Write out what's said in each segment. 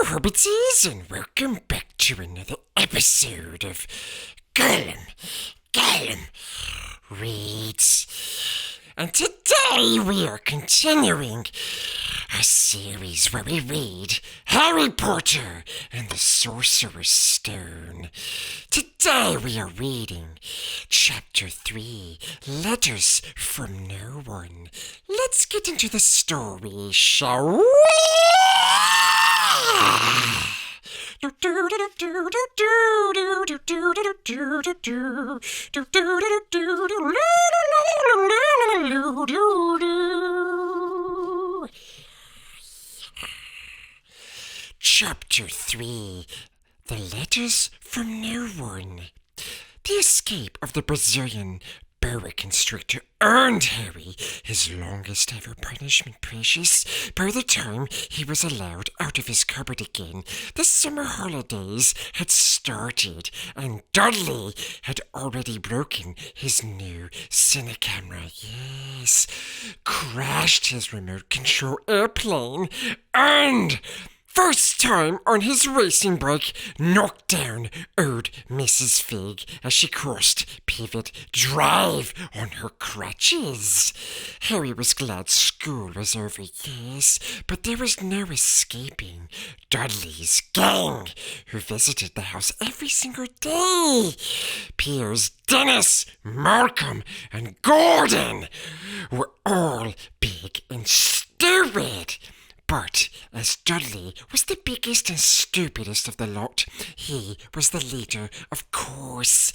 Hobbitses, and welcome back to another episode of Gollum Reads. And today we are continuing a series where we read Harry Potter and the Sorcerer's Stone. Today we are reading Chapter 3, Letters from No One. Let's get into the story, shall we? Chapter 3, The Letters from No One. The escape of the Brazilian boa constrictor earned Harry his longest ever punishment, Precious. By the time he was allowed out of his cupboard again, the summer holidays had started, and Dudley had already broken his new cinecamera. Yes, crashed his remote control airplane, and first time on his racing bike, knocked down old Mrs. Fig as she crossed Pivot Drive on her crutches. Harry was glad school was over, yes, but there was no escaping Dudley's gang, who visited the house every single day. Piers, Dennis, Malcolm, and Gordon were all big and stupid. But as Dudley was the biggest and stupidest of the lot, he was the leader, of course.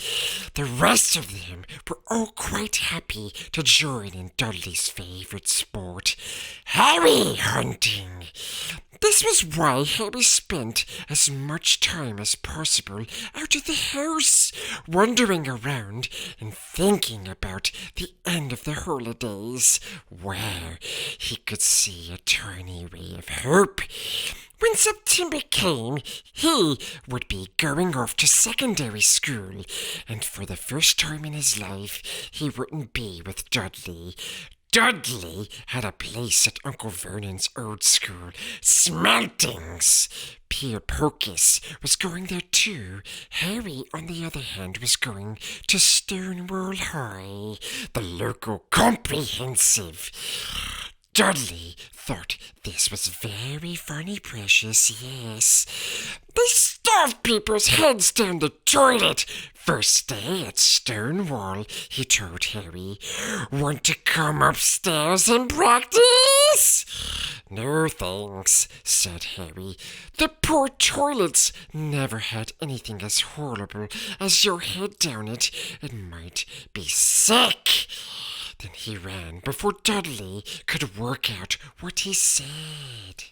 The rest of them were all quite happy to join in Dudley's favourite sport, Harry hunting. This was why Harry spent as much time as possible out of the house, wandering around and thinking about the end of the holidays, where he could see a tiny ray of hope. When September came, he would be going off to secondary school, and for the first time in his life, he wouldn't be with Dudley. Dudley had a place at Uncle Vernon's old school, Smeltings. Pierre Pocus was going there too. Harry, on the other hand, was going to Stonewall High, the local comprehensive. Dudley thought this was very funny, Precious, yes. They stuffed people's heads down the toilet. First day at Stonewall, he told Harry. Want to come upstairs and practice? No thanks, said Harry. The poor toilets never had anything as horrible as your head down it. It might be sick. Then he ran before Dudley could work out what he said.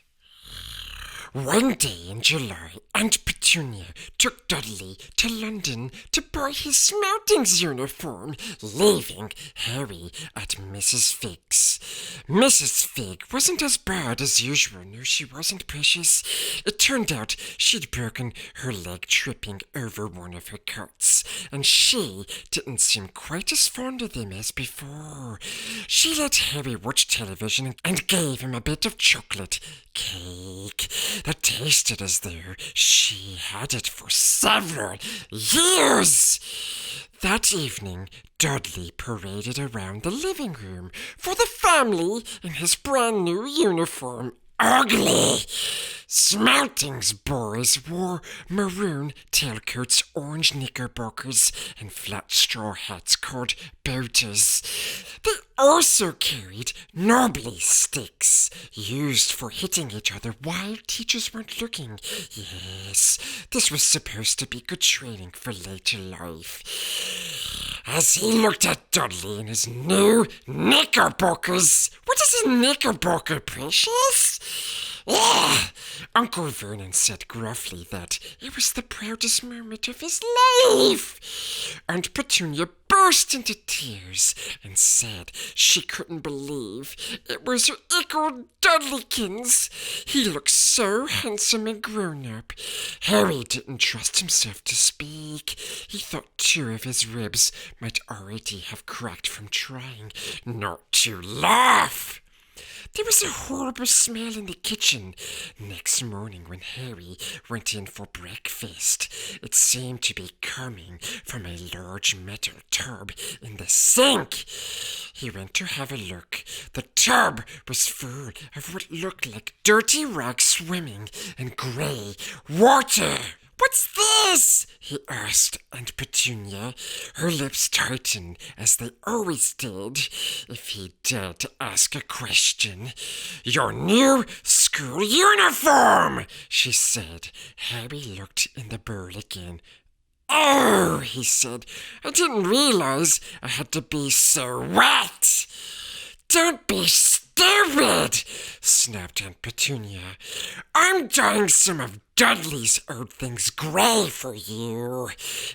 One day in July, Aunt Petunia took Dudley to London to buy his Smeltings uniform, leaving Harry at Mrs. Fig's. Mrs. Fig wasn't as bad as usual. No, she wasn't, Precious. It turned out she'd broken her leg tripping over one of her cuts, and she didn't seem quite as fond of them as before. She let Harry watch television and gave him a bit of chocolate cake that tasted as though she had it for several years. That evening, Dudley paraded around the living room for the family in his brand new uniform. Ugly! Smeltings boys wore maroon tailcoats, orange knickerbockers, and flat straw hats called boaters. They also carried knobbly sticks, used for hitting each other while teachers weren't looking. Yes, this was supposed to be good training for later life. As he looked at Dudley in his new knickerbockers. What is a knickerbocker, Precious? Ugh. Uncle Vernon said gruffly that it was the proudest moment of his life. Aunt Petunia burst into tears and said she couldn't believe it was her Ickle Dudleykins. He looked so handsome and grown up. Harry didn't trust himself to speak. He thought 2 of his ribs might already have cracked from trying not to laugh. There was a horrible smell in the kitchen. Next morning, when Harry went in for breakfast, it seemed to be coming from a large metal tub in the sink. He went to have a look. The tub was full of what looked like dirty rags swimming in grey water. "What's this?" he asked Aunt Petunia. Her lips tightened, as they always did if he dared to ask a question. "Your new school uniform," she said. Harry looked in the bowl again. "Oh," he said, "I didn't realize I had to be so wet." "Don't be stupid," snapped Aunt Petunia. "I'm dyeing some of Dudley's old things grey for you.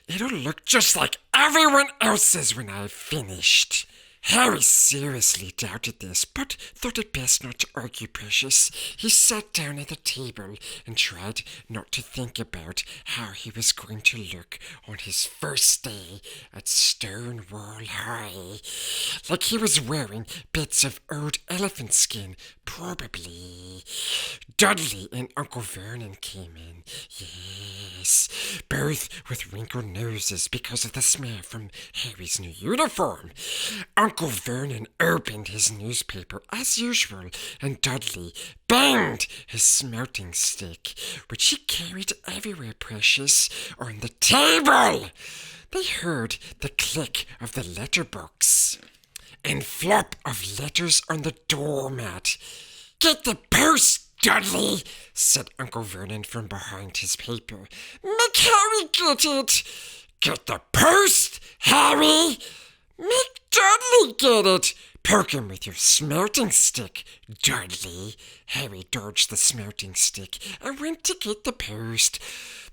It'll look just like everyone else's when I've finished." Harry seriously doubted this, but thought it best not to argue precious. He sat down at the table and tried not to think about how he was going to look on his first day at Stonewall High. Like he was wearing bits of old elephant skin, probably. Dudley and Uncle Vernon came in. Yes, both with wrinkled noses because of the smell from Harry's new uniform. Uncle Vernon opened his newspaper as usual, and Dudley banged his smelting stick, which he carried everywhere, precious, on the table. They heard the click of the letterbox and flop of letters on the doormat. "Get the post, Dudley," said Uncle Vernon from behind his paper. "Make Harry get it." "Get the post, Harry." "Make Dudley get it." "Poke him with your smelting stick, Dudley." Harry dodged the smelting stick and went to get the post.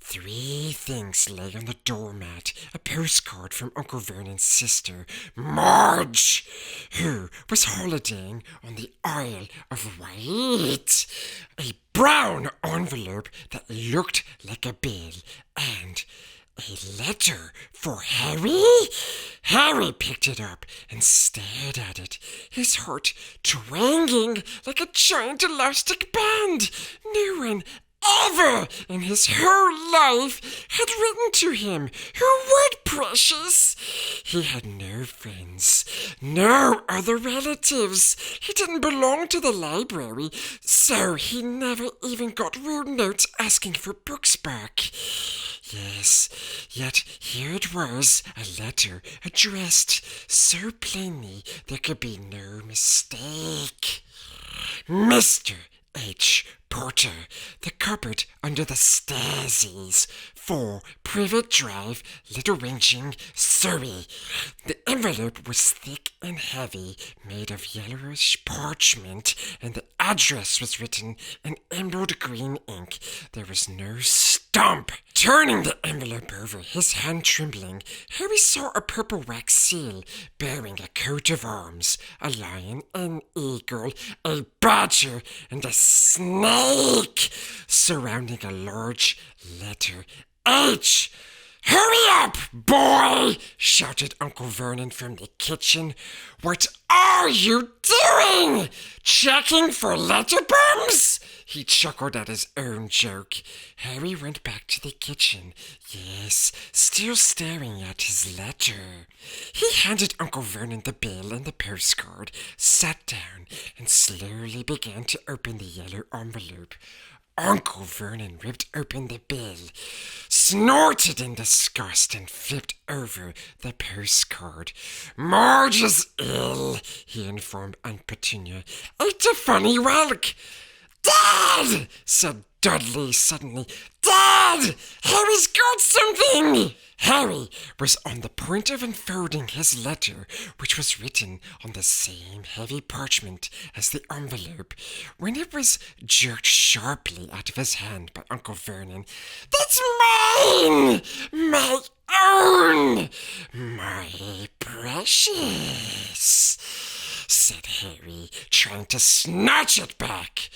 3 things lay on the doormat. A postcard from Uncle Vernon's sister, Marge, who was holidaying on the Isle of Wight. A brown envelope that looked like a bill, and a letter for Harry? Harry picked it up and stared at it, his heart twanging like a giant elastic band. No one ever in his whole life had written to him. Who would, precious? He had no friends, no other relatives. He didn't belong to the library, so he never even got rude notes asking for books back. Yes, yet here it was, a letter addressed so plainly there could be no mistake. Mr. H. Porter, the cupboard under the stairsies, 4 Privet Drive, Little Whinging, Surrey. The envelope was thick and heavy, made of yellowish parchment, and the address was written in emerald green ink. There was no stamp. Turning the envelope over, his hand trembling, Harry saw a purple wax seal bearing a coat of arms, a lion, an eagle, a badger, and a snake surrounding a large letter H. "Hurry up, boy!" shouted Uncle Vernon from the kitchen. "What are you doing? Checking for letter bombs?" He chuckled at his own joke. Harry went back to the kitchen. Yes, still staring at his letter. He handed Uncle Vernon the bill and the postcard, sat down, and slowly began to open the yellow envelope. Uncle Vernon ripped open the bill, snorted in disgust, and flipped over the postcard. "Marge is ill," he informed Aunt Petunia. "Ate a funny whelk." "Dad!" said Dudley suddenly. "Dad! Harry's got something!" Harry was on the point of unfolding his letter, which was written on the same heavy parchment as the envelope, when it was jerked sharply out of his hand by Uncle Vernon. "That's mine! My own! My precious!" said Harry, trying to snatch it back.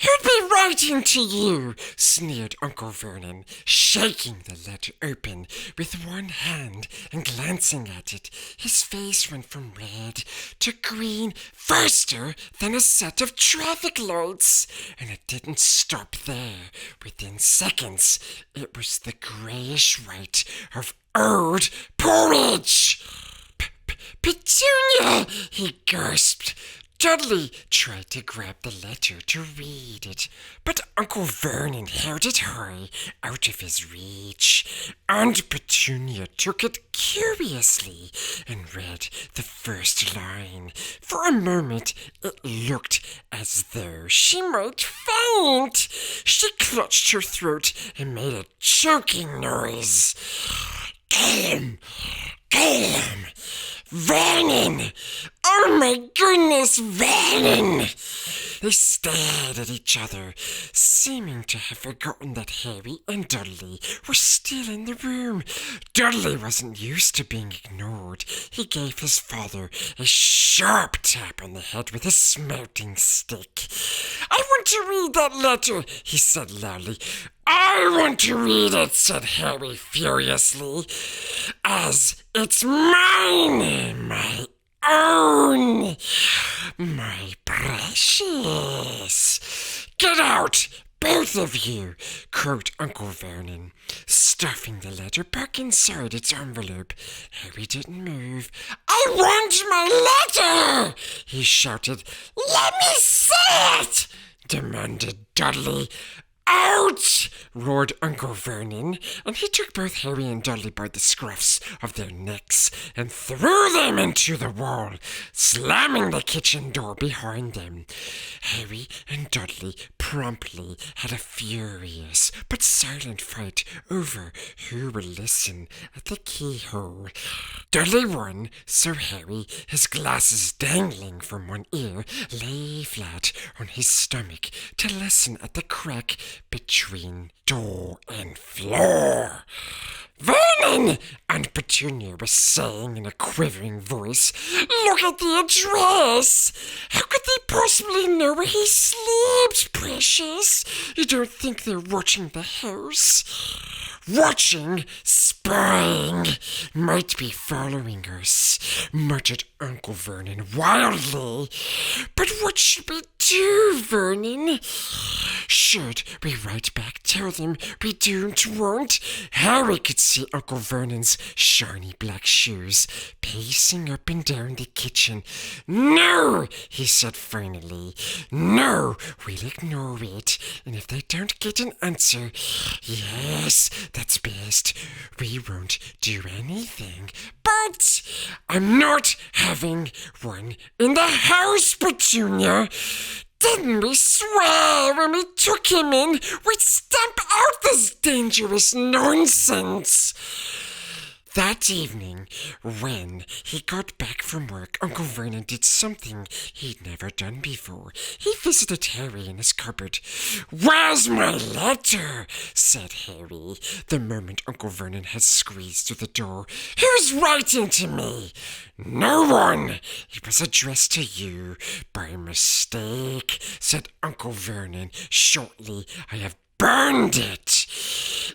"Who'd be writing to you?" sneered Uncle Vernon, shaking the letter open with one hand and glancing at it. His face went from red to green faster than a set of traffic lights. And it didn't stop there. Within seconds, it was the greyish white of old porridge. "Petunia!" he gasped. Dudley tried to grab the letter to read it, but Uncle Vernon held it high out of his reach. Aunt Petunia took it curiously and read the first line. For a moment it looked as though she might faint. She clutched her throat and made a choking noise. "Gollum! Gollum! Vernon! Oh my goodness, Vernon!" They stared at each other, seeming to have forgotten that Harry and Dudley were still in the room. Dudley wasn't used to being ignored. He gave his father a sharp tap on the head with his smelting stick. "I want to read that letter," he said loudly. "I want to read it," said Harry furiously, "as it's mine, my own, my precious." "Get out, both of you," croaked Uncle Vernon, stuffing the letter back inside its envelope. Harry didn't move. "I want my letter!" he shouted. "Let me see it!" demanded Dudley. "Out!" roared Uncle Vernon, and he took both Harry and Dudley by the scruffs of their necks and threw them into the wall, slamming the kitchen door behind them. Harry and Dudley promptly had a furious but silent fight over who would listen at the keyhole. Dudley won, so Harry, his glasses dangling from one ear, lay flat on his stomach to listen at the crack between door and floor. "Vernon!" Aunt Petunia was saying in a quivering voice. "Look at the address! How could they possibly know where he sleeps, precious? You don't think they're watching the house?" "Watching, spying, might be following us," muttered Uncle Vernon wildly. "But what should we do, Vernon? Should we write back, tell them we don't want?" Harry could see Uncle Vernon's shiny black shoes pacing up and down the kitchen. "No," he said finally. "No, we'll ignore it, and if they don't get an answer, yes, that's best. We won't do anything. But I'm not having one in the house, Petunia. Didn't we swear when we took him in we'd stamp out this dangerous nonsense?" That evening, when he got back from work, Uncle Vernon did something he'd never done before. He visited Harry in his cupboard. "Where's my letter?" said Harry, the moment Uncle Vernon had squeezed through the door. "Who's writing to me?" "No one. It was addressed to you by mistake," said Uncle Vernon shortly. "I have burned it."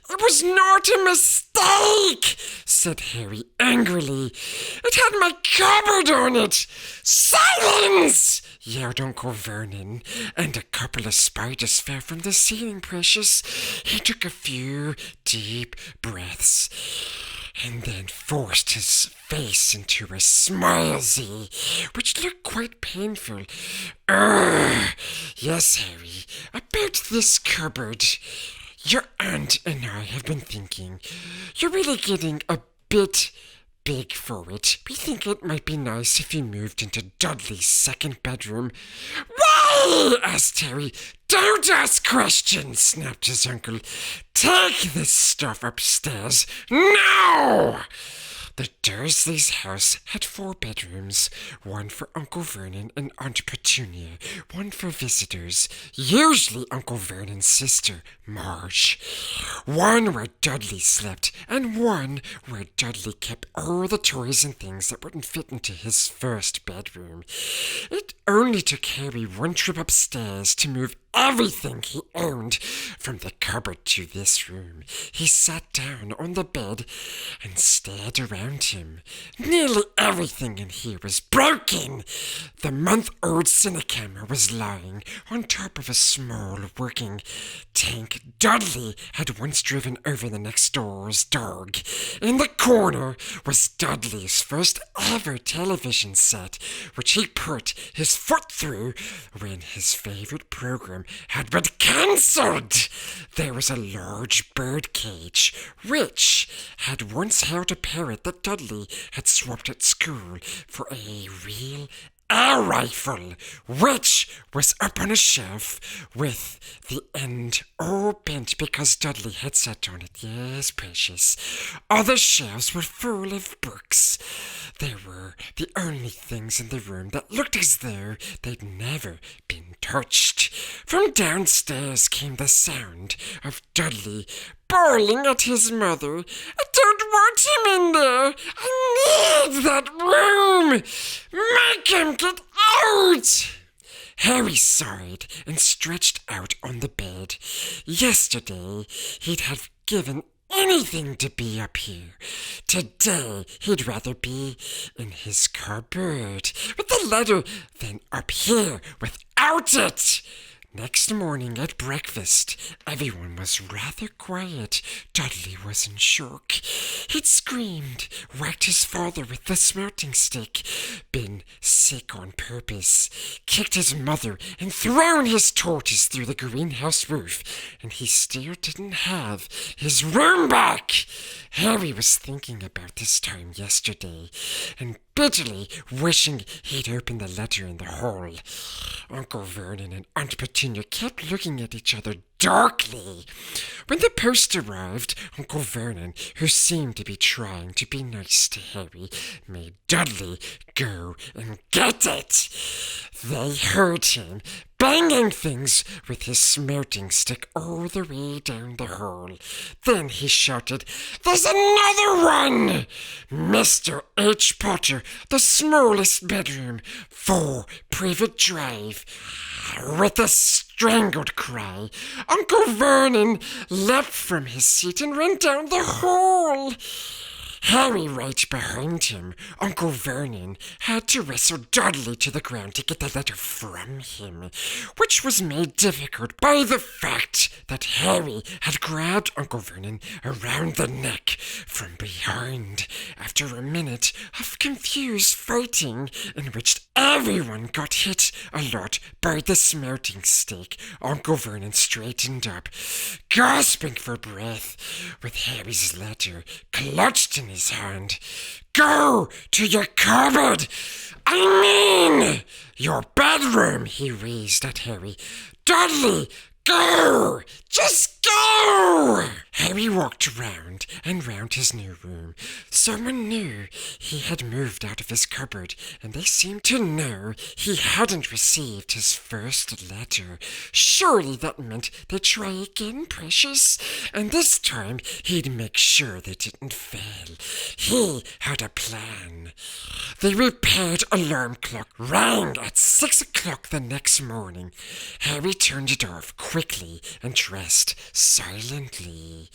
"It was not a mistake," said Harry angrily. "It had my cupboard on it." "Silence!" yelled Uncle Vernon, and a couple of spiders fell from the ceiling, precious. He took a few deep breaths and then forced his face into a smilesy, which looked quite painful. "Yes, Harry, about this cupboard. Your aunt and I have been thinking. You're really getting a bit big for it. We think it might be nice if you moved into Dudley's second bedroom." "Why?" asked Harry. "Don't ask questions," snapped his uncle. "Take this stuff upstairs now." The Dursleys' house had 4 bedrooms, one for Uncle Vernon and Aunt Petunia, one for visitors, usually Uncle Vernon's sister, Marge, one where Dudley slept, and one where Dudley kept all the toys and things that wouldn't fit into his first bedroom. It only took Harry one trip upstairs to move everything he owned from the cupboard to this room. He sat down on the bed and stared around him. Nearly everything in here was broken. The month-old cinecamera was lying on top of a small working tank Dudley had once driven over the next door's dog. In the corner was Dudley's first ever television set, which he put his foot through when his favorite program had been cancelled. There was a large bird cage, which had once held a parrot that Dudley had swapped at school for a real air rifle, which was up on a shelf with the end all bent because Dudley had sat on it. Yes, precious. Other shelves were full of books. They were the only things in the room that looked as though they'd never been touched. From downstairs came the sound of Dudley bawling at his mother. "I don't want him in there. I need that room. Make him get out." Harry sighed and stretched out on the bed. Yesterday, he'd have given anything to be up here. Today, he'd rather be in his cupboard with the letter than up here without it. Next morning at breakfast, everyone was rather quiet. Dudley was in shock. He'd screamed, whacked his father with the smelting stick, been sick on purpose, kicked his mother, and thrown his tortoise through the greenhouse roof, and he still didn't have his room back. Harry was thinking about this time yesterday, and bitterly wishing he'd opened the letter in the hall. Uncle Vernon and Aunt Petunia kept looking at each other darkly. When the post arrived, Uncle Vernon, who seemed to be trying to be nice to Harry, made Dudley go and get it. They heard him banging things with his smelting stick all the way down the hall. Then he shouted, "There's another one!" Mr. H. Potter, the smallest bedroom, 4 Privet Drive. With a strangled cry, Uncle Vernon leapt from his seat and ran down the hall. Harry right behind him. Uncle Vernon had to wrestle Dudley to the ground to get the letter from him, which was made difficult by the fact that Harry had grabbed Uncle Vernon around the neck from behind. After a minute of confused fighting, in which everyone got hit a lot by the smelting stick, Uncle Vernon straightened up, gasping for breath, with Harry's letter clutched in his hand. "Go to your cupboard! I mean, your bedroom!" he raised at Harry. "Dudley, go! Just go!" Harry walked round and round his new room. Someone knew he had moved out of his cupboard, and they seemed to know he hadn't received his first letter. Surely that meant they'd try again, precious, and this time he'd make sure they didn't fail. He had a plan. The repaired alarm clock rang at 6 o'clock the next morning. Harry turned it off quickly and dressed silently.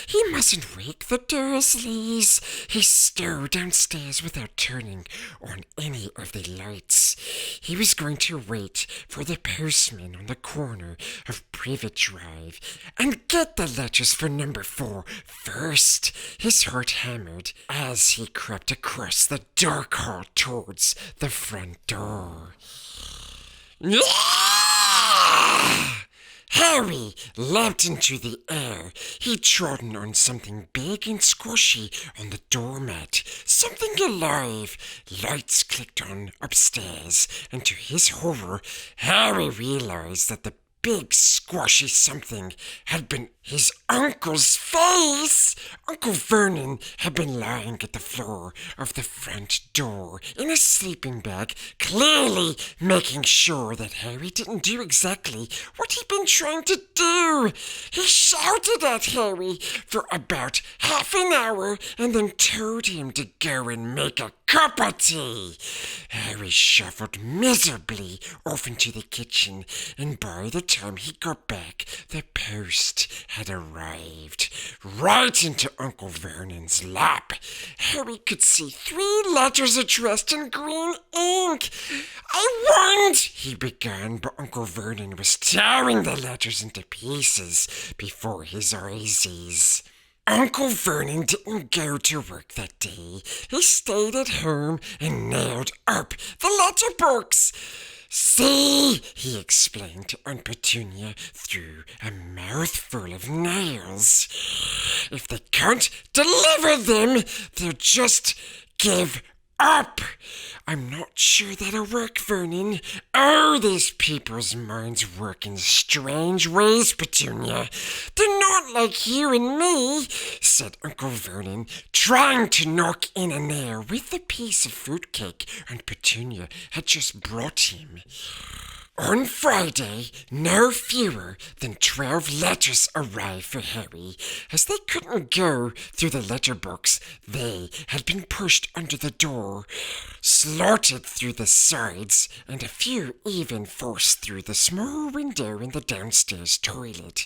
He mustn't wake the Dursleys. He stole downstairs without turning on any of the lights. He was going to wait for the postman on the corner of Privet Drive and get the letters for number 4 first. His heart hammered as he crept across the dark hall towards the front door. Harry leapt into the air. He'd trodden on something big and squashy on the doormat, something alive. Lights clicked on upstairs, and to his horror, Harry realized that the big squashy something had been his uncle's face. Uncle Vernon had been lying at the floor of the front door in a sleeping bag, clearly making sure that Harry didn't do exactly what he'd been trying to do. He shouted at Harry for about half an hour and then told him to go and make a cup of tea. Harry shuffled miserably off into the kitchen, and by the time he got back, the post had arrived right into Uncle Vernon's lap. Harry could see 3 letters addressed in green ink. "I want," he began, but Uncle Vernon was tearing the letters into pieces before his eyes. Uncle Vernon didn't go to work that day. He stayed at home and nailed up the letterbox. "See," he explained to Aunt Petunia through a mouthful of nails, "if they can't deliver them, they'll just give up." "I'm not sure that'll work, Vernon." "Oh, these people's minds work in strange ways, Petunia. They're not like you and me," said Uncle Vernon, trying to knock in a nail with the piece of fruitcake Aunt Petunia had just brought him. On Friday, no fewer than 12 letters arrived for Harry. As they couldn't go through the letterbox, they had been pushed under the door, slotted through the sides, and a few even forced through the small window in the downstairs toilet.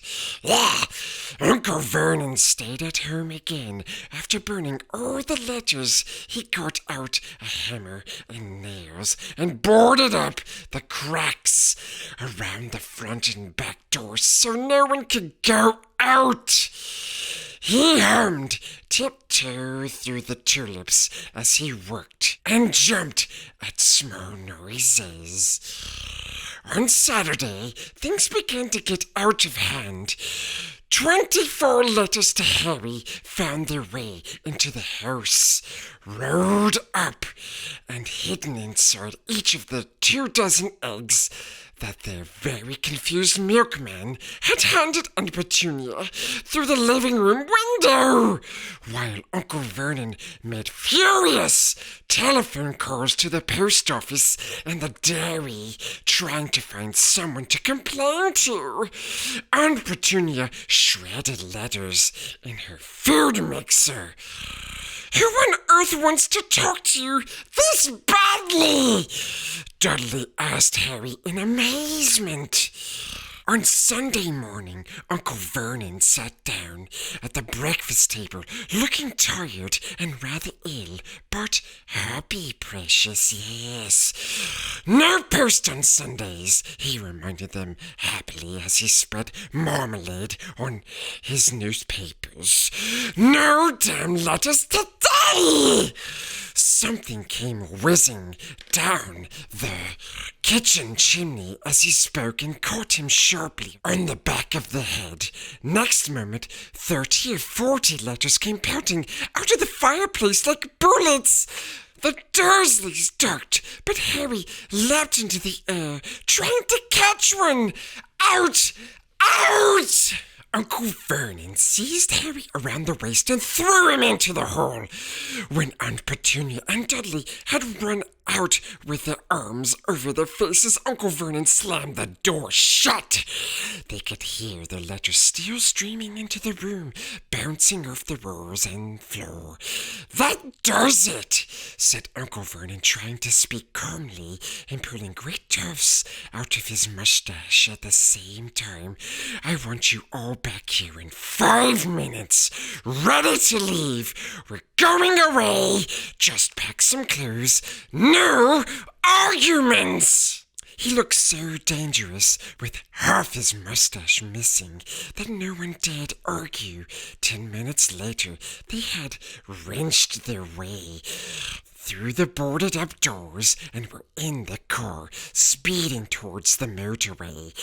Uncle Vernon stayed at home again. After burning all the letters, he got out a hammer and nails and boarded up the cracks around the front and back doors so no one could go out. He hummed "Tiptoe Through the Tulips" as he worked and jumped at small noises. On Saturday, things began to get out of hand. 24 letters to Harry found their way into the house, rolled up and hidden inside each of the 24 eggs that their very confused milkman had handed Aunt Petunia through the living room window, while Uncle Vernon made furious telephone calls to the post office and the dairy, trying to find someone to complain to. Aunt Petunia shredded letters in her food mixer. "Who on earth wants to talk to you this badly?" Dudley asked Harry in amazement. On Sunday morning, Uncle Vernon sat down at the breakfast table, looking tired and rather ill, but happy, precious, yes. "No post on Sundays," he reminded them happily as he spread marmalade on his newspapers. "No damn letters today!" Something came whizzing down the kitchen chimney as he spoke and caught him sharply on the back of the head. Next moment, 30 or 40 letters came pelting out of the fireplace like bullets. The Dursleys ducked, but Harry leapt into the air, trying to catch one. "Out! Out!" Uncle Vernon seized Harry around the waist and threw him into the hall. When Aunt Petunia and Dudley had run out with their arms over their faces, Uncle Vernon slammed the door shut. They could hear the letters still streaming into the room, bouncing off the walls and floor. "That does it," said Uncle Vernon, trying to speak calmly and pulling great tufts out of his mustache at the same time. "I want you all back here in 5 minutes, ready to leave. We're going away. Just pack some clothes. No arguments." He looked so dangerous, with half his mustache missing, that no one dared argue. 10 minutes later, they had wrenched their way through the boarded-up doors and were in the car, speeding towards the motorway.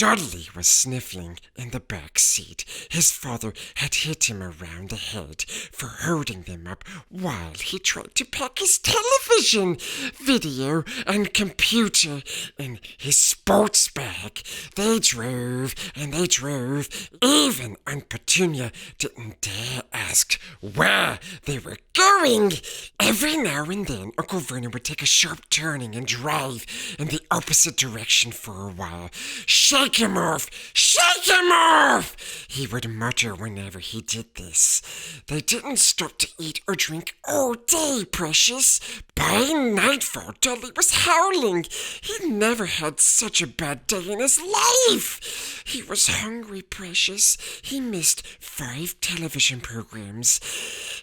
Dudley was sniffling in the back seat. His father had hit him around the head for holding them up while he tried to pack his television, video, and computer in his sports bag. They drove and they drove, even Aunt Petunia didn't dare ask where they were going. Every now and then, Uncle Vernon would take a sharp turning and drive in the opposite direction for a while. "Shake him off! Shake him off!" he would mutter whenever he did this. They didn't stop to eat or drink all day, Precious. By nightfall, Dudley was howling. He never had such a bad day in his life. He was hungry, Precious. He missed 5 television programs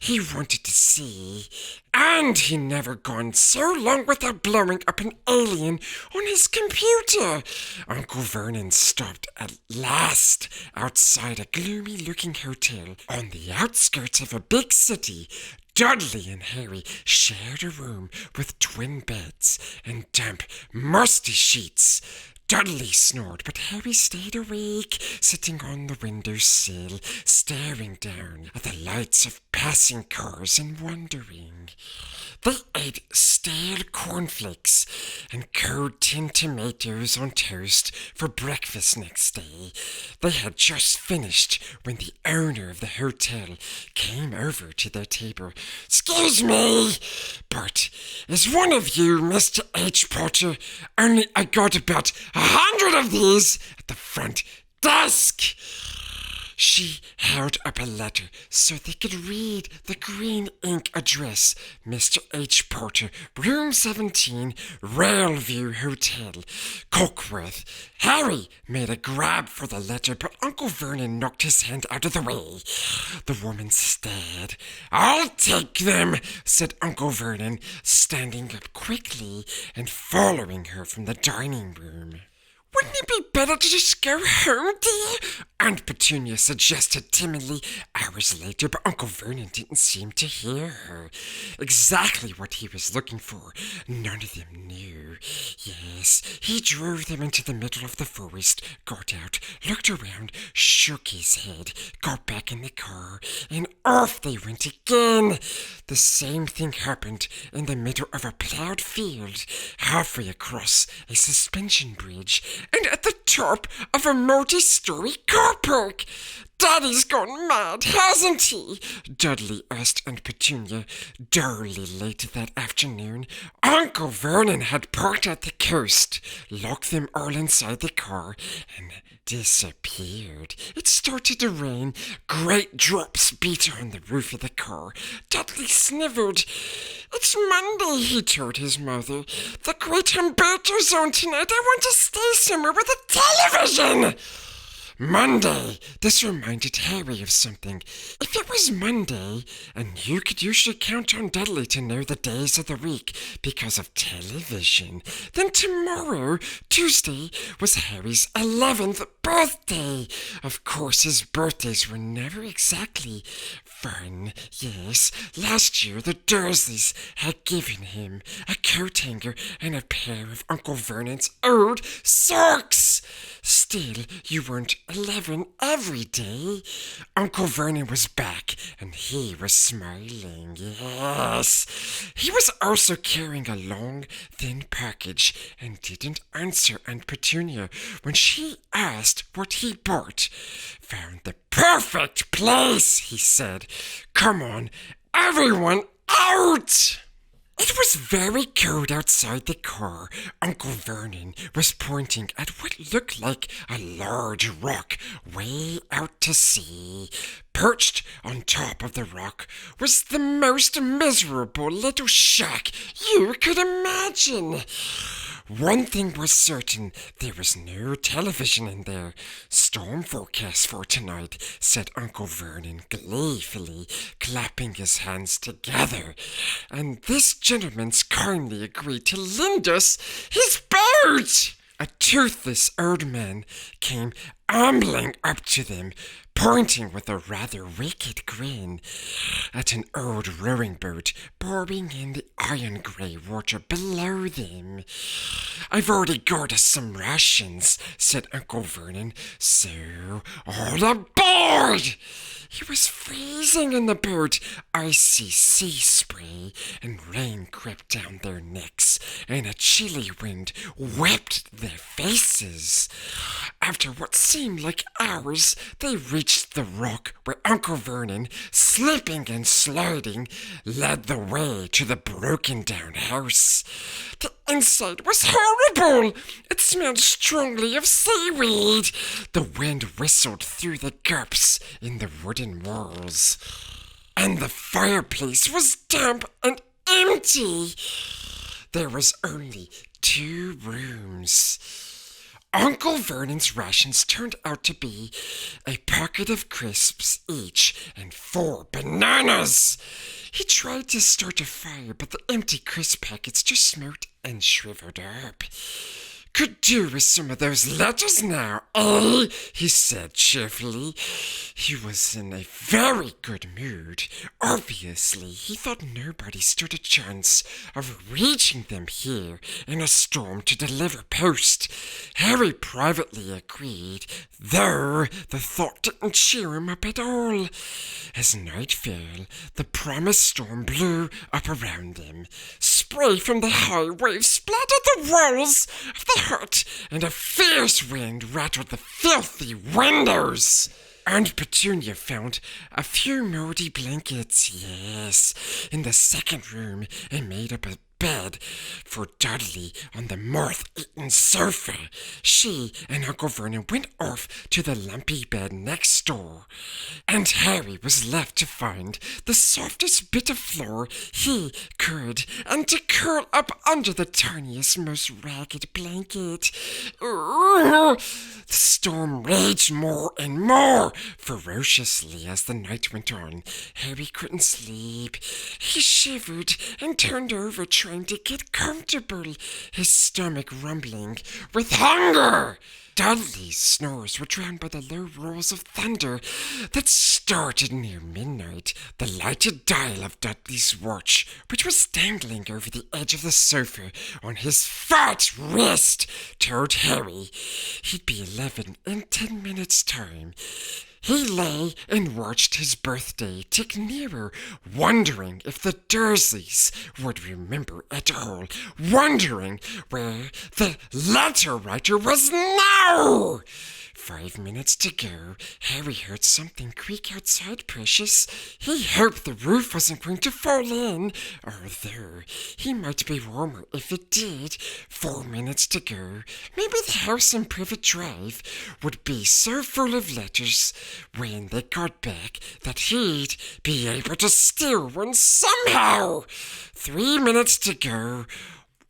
he wanted to see. And he never gone so long without blowing up an alien on his computer. Uncle Vernon stopped at last outside a gloomy-looking hotel on the outskirts of a big city. Dudley and Harry shared a room with twin beds and damp, musty sheets. Dudley snored, but Harry stayed awake, sitting on the windowsill, staring down at the lights of passing cars and wondering. They ate stale cornflakes and cold tinned tomatoes on toast for breakfast next day. They had just finished when the owner of the hotel came over to their table. "Excuse me, but is one of you Mr. H. Potter? Only I got about 100 of these at the front desk." She held up a letter so they could read the green ink address. "Mr. H. Porter, room 17, Railview Hotel, Cockworth." Harry made a grab for the letter, but Uncle Vernon knocked his hand out of the way. The woman stared. "I'll take them," said Uncle Vernon, standing up quickly and following her from the dining room. "Wouldn't it be better to just go home, dear?" Aunt Petunia suggested timidly hours later, but Uncle Vernon didn't seem to hear her. Exactly what he was looking for, none of them knew. Yes, he drove them into the middle of the forest, got out, looked around, shook his head, got back in the car, and off they went again. The same thing happened in the middle of a plowed field, halfway across a suspension bridge, and at the top of a multi-story car park. "Daddy's gone mad, hasn't he?" Dudley asked Aunt Petunia, dully late that afternoon. Uncle Vernon had parked at the coast, locked them all inside the car, and disappeared. It started to rain. Great drops beat on the roof of the car. Dudley snivered. "It's Monday," he told his mother. "The Great Humberto Zone tonight. I want to stay somewhere with a television." Monday! This reminded Harry of something. If it was Monday, and you could usually count on Dudley to know the days of the week because of television, then tomorrow, Tuesday, was Harry's 11th birthday. Of course, his birthdays were never exactly fun. Yes, last year the Dursleys had given him a coat hanger and a pair of Uncle Vernon's old socks. Still, you weren't 11 every day. Uncle Vernon was back, and he was smiling. Yes. He was also carrying a long, thin package and didn't answer Aunt Petunia when she asked what he bought. "Found the perfect place," he said. "Come on, everyone out!" It was very cold outside the car. Uncle Vernon was pointing at what looked like a large rock way out to sea. Perched on top of the rock was the most miserable little shack you could imagine. One thing was certain, there was no television in there. "Storm forecast for tonight," said Uncle Vernon gleefully, clapping his hands together. "And this gentleman's kindly agreed to lend us his boat." A toothless old man came ambling up to them, pointing with a rather wicked grin at an old rowing boat bobbing in the iron-grey water below them. "I've already got us some rations," said Uncle Vernon, "so all aboard!" He was freezing in the boat. Icy sea spray and rain crept down their necks, and a chilly wind whipped their faces. After what seemed like hours, they reached the rock where Uncle Vernon, slipping and sliding, led the way to the broken-down house. The inside was horrible. It smelled strongly of seaweed. The wind whistled through the gaps in the wooden walls, and the fireplace was damp and empty. There was only 2 rooms. Uncle Vernon's rations turned out to be a pocket of crisps each and 4 bananas. He tried to start a fire, but the empty crisp packets just smoked and shriveled up. "Could do with some of those letters now, eh?" he said cheerfully. He was in a very good mood. Obviously, he thought nobody stood a chance of reaching them here in a storm to deliver post. Harry privately agreed, though the thought didn't cheer him up at all. As night fell, the promised storm blew up around them. Spray from the high waves splattered the walls of the hut, and a fierce wind rattled the filthy windows. Aunt Petunia found a few moldy blankets, yes, in the second room, and made up a bed for Dudley on the moth-eaten sofa. She and Uncle Vernon went off to the lumpy bed next door, and Harry was left to find the softest bit of floor he could and to curl up under the tiniest, most ragged blanket. The storm raged more and more ferociously as the night went on. Harry couldn't sleep. He shivered and turned over, trying to get comfortable, his stomach rumbling with hunger. Dudley's snores were drowned by the low rolls of thunder that started near midnight. The lighted dial of Dudley's watch, which was dangling over the edge of the sofa on his fat wrist, told Harry he'd be 11 in 10 minutes' time. He lay and watched his birthday tick nearer, wondering if the Dursleys would remember at all, wondering where the letter writer was now. 5 minutes to go. Harry heard something creak outside Precious. He hoped the roof wasn't going to fall in, although he might be warmer if it did. 4 minutes to go. Maybe the house on Privet Drive would be so full of letters when they got back that he'd be able to steal one somehow. 3 minutes to go.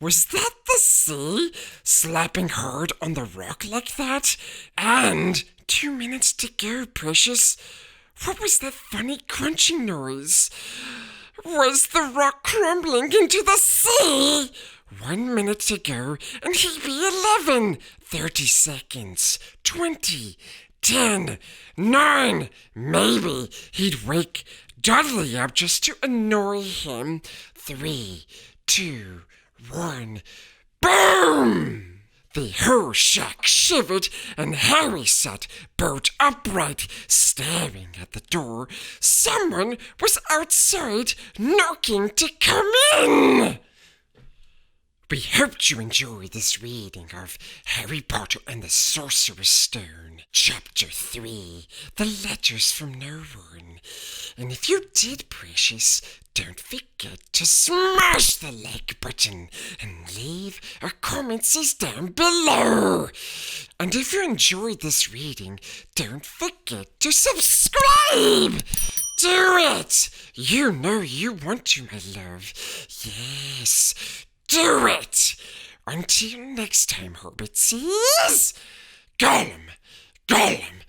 Was that the sea slapping hard on the rock like that? And 2 minutes to go, Precious. What was that funny crunching noise? Was the rock crumbling into the sea? 1 minute to go, and he'd be 11. 30 seconds. 20. 10. 9. Maybe he'd wake Dudley up just to annoy him. 3, 2, 1. Boom! The whole shack shivered, and Harry sat bolt upright, staring at the door. Someone was outside, knocking to come in. We hoped you enjoyed this reading of Harry Potter and the Sorcerer's Stone, Chapter 3, The Letters from No One. And if you did, Precious, don't forget to smash the like button and leave a comment down below. And if you enjoyed this reading, don't forget to subscribe. Do it! You know you want to, my love. Yes, do it! Until next time, Hobbitses, Gollum, Gollum,